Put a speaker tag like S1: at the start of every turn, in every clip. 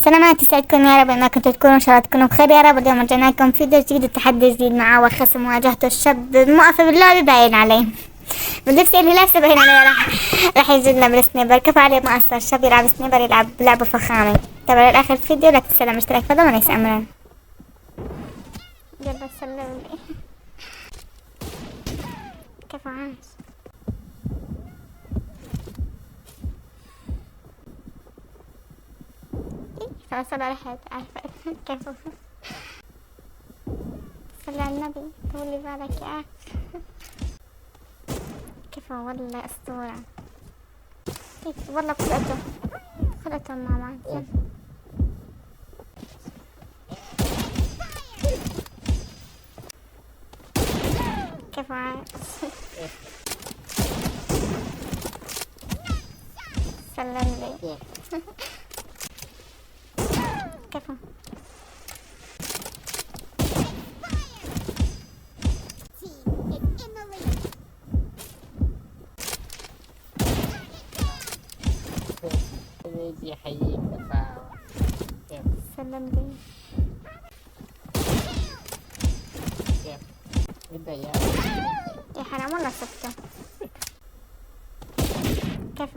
S1: سلامات يسعدكم يا رب، ما كنتوا تكونوا إن شاء الله تكونوا بخير يا رب. اليوم رجعنا لكم فيديو جديد، تحدي جديد مع وخصم مواجهة الشاب الموقف باللعبة باين عليه باللبس اللي لابسه باين عليه راح يجينا بالسنيبر. كيف عليه مؤثر الشاب يلعب سنيبر، يلعب لعبة فخامة. تابعوا لآخر الفيديو، لا تنسوا الاشتراك في القناة وليس أمرا. يلا سلم لي. كيف عايش؟ خلاص انا رحت عارفة كيف. صلي على النبي طولي بالك يا اخي. كيف والله اسطورة. كيف والله خلقتهم مع بعض. كيف عايش؟ سلم لي. كيف
S2: يجي يحييك تفاعل. كيف
S1: سلم لي.
S2: كيف بدأ
S1: يا حرام والله سبته. كيف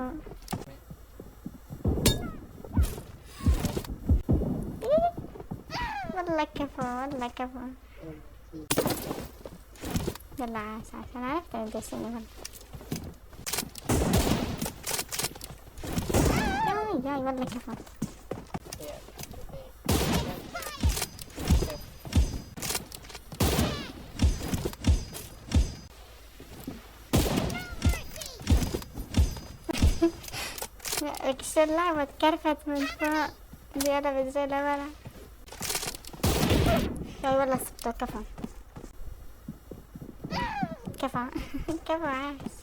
S1: والله كفو والله كفو. يلا عاش عشان عرفت الجسيني والله. جاي والله كفو. لك اللعبة اتكرفت من فوق زيادة بتزي لورا. جاي والله سبته. كفو كفو كفو عاش.